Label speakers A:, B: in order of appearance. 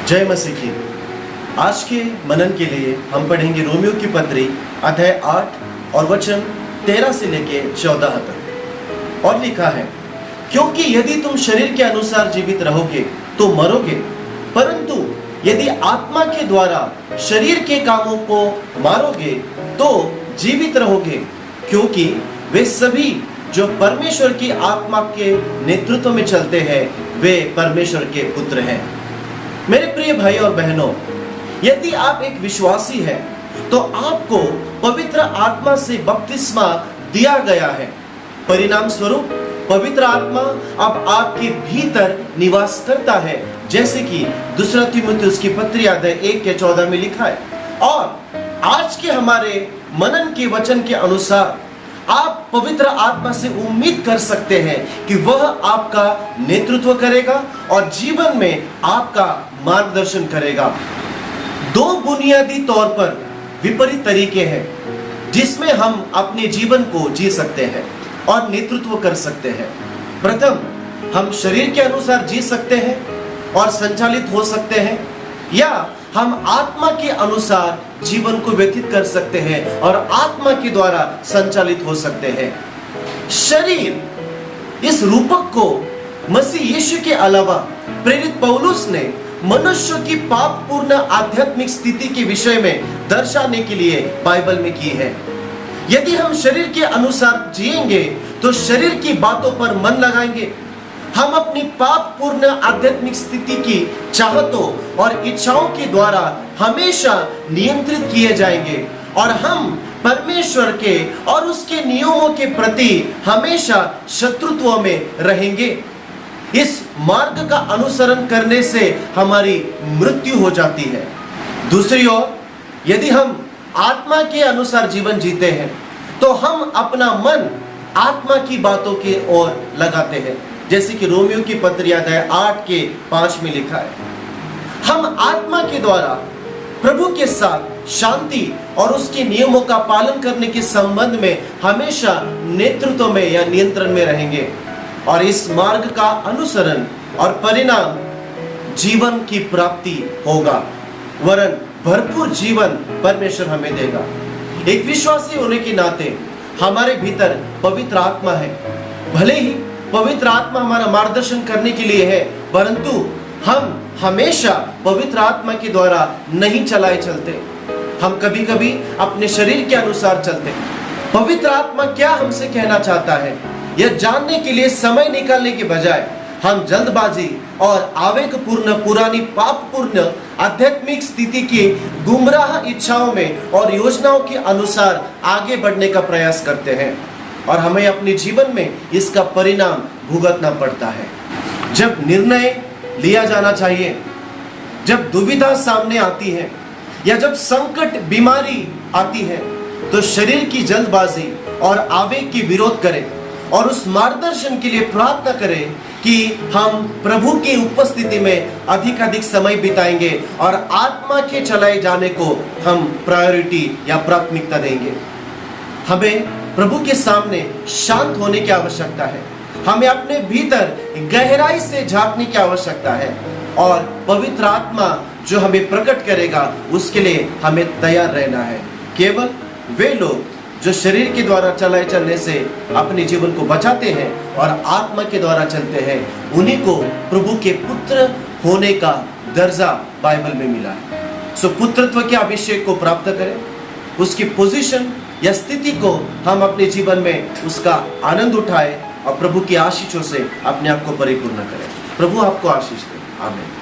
A: जय मसीह की। आज के मनन के लिए हम पढ़ेंगे रोमियो की पत्री अध्याय 8 और वचन 13 से लेके 14 तक। और लिखा है, क्योंकि यदि तुम शरीर के अनुसार जीवित रहोगे तो मरोगे, परंतु यदि आत्मा के द्वारा शरीर के कामों को मारोगे तो जीवित रहोगे, क्योंकि वे सभी जो परमेश्वर की आत्मा के नेतृत्व में चलते हैं वे परमेश्वर के पुत्र हैं। मेरे प्रिय भाई और बहनों, यदि आप एक विश्वासी हैं तो आपको पवित्र आत्मा से बपतिस्मा दिया गया है। परिणाम स्वरूप पवित्र आत्मा अब आपके भीतर निवास करता है, जैसे कि दूसरा तीमुथियुस की पत्री अध्याय 1 के 14 में लिखा है। और आज के हमारे मनन के वचन के अनुसार आप पवित्र आत्मा से उम्मीद कर सकते हैं कि वह आपका नेतृत्व करेगा और जीवन में आपका मार्गदर्शन करेगा। दो बुनियादी तौर पर विपरीत तरीके हैं जिसमें हम अपने जीवन को जी सकते हैं और नेतृत्व कर सकते हैं। प्रथम, हम शरीर के अनुसार जी सकते हैं और संचालित हो सकते हैं, या हम आत्मा के अनुसार जीवन को व्यतीत कर सकते हैं और आत्मा के द्वारा संचालित हो सकते हैं। शरीर, इस रूपक को मसीह यीशु के अलावा प्रेरित पौलुस ने मनुष्य की पापपूर्ण आध्यात्मिक स्थिति के विषय में दर्शाने के लिए बाइबल में की है। यदि हम शरीर के अनुसार जिएंगे तो शरीर की बातों पर मन लगाएंगे, हम अपनी पापपूर्ण आध्यात्मिक स्थिति की चाहतों और इच्छाओं के द्वारा हमेशा नियंत्रित किए जाएंगे और हम परमेश्वर के और उसके नियमों के प्रति हमेशा शत्रुत्व में रहेंगे। इस मार्ग का अनुसरण करने से हमारी मृत्यु हो जाती है। दूसरी ओर, यदि हम आत्मा के अनुसार जीवन जीते हैं तो हम अपना मन आत्मा की बातों की ओर लगाते हैं, जैसे कि रोमियो की पत्री अध्याय 8 के 5 में लिखा है। हम आत्मा के द्वारा प्रभु के साथ शांति और उसके नियमों का पालन करने के संबंध में हमेशा नेतृत्व में या नियंत्रण में रहेंगे और इस मार्ग का अनुसरण और परिणाम जीवन की प्राप्ति होगा, वरन भरपूर जीवन परमेश्वर हमें देगा। एक विश्वासी होने के नाते हमारे भीतर पवित्र आत्मा है। भले ही पवित्र आत्मा हमारा मार्गदर्शन करने के लिए है, परंतु हम हमेशा पवित्र आत्मा के द्वारा नहीं चलाए चलते। हम कभी कभी अपने शरीर के अनुसार चलते। पवित्र आत्मा क्या हमसे कहना चाहता है, यह जानने के लिए समय निकालने के बजाय हम जल्दबाजी और आवेगपूर्ण पुरानी पापपूर्ण आध्यात्मिक स्थिति की गुमराह इच्छाओं में और योजनाओं के अनुसार आगे बढ़ने का प्रयास करते हैं और हमें अपने जीवन में इसका परिणाम भुगतना पड़ता है। जब निर्णय लिया जाना चाहिए, जब दुविधा सामने आती है या जब संकट बीमारी आती है, तो शरीर की जल्दबाजी और आवेग की विरोध करें और उस मार्गदर्शन के लिए प्रार्थना करें कि हम प्रभु की उपस्थिति में अधिक समय बिताएंगे और आत्मा के चलाए जाने को हम प्रायोरिटी या प्राथमिकता देंगे। हमें प्रभु के सामने शांत होने की आवश्यकता है। हमें अपने भीतर गहराई से झांकने की आवश्यकता है और पवित्र आत्मा जो हमें प्रकट करेगा उसके लिए हमें तैयार रहना है। केवल वे लोग जो शरीर के द्वारा चलाए चलने से अपने जीवन को बचाते हैं और आत्मा के द्वारा चलते हैं, उन्हीं को प्रभु के पुत्र होने का दर्जा बाइबल में मिला है। सो पुत्रत्व के अभिषेक को प्राप्त करें, उसकी पोजीशन या स्थिति को हम अपने जीवन में उसका आनंद उठाएं और प्रभु की आशीषों से अपने आप को परिपूर्ण करें। प्रभु आपको आशीष दे। आमीन।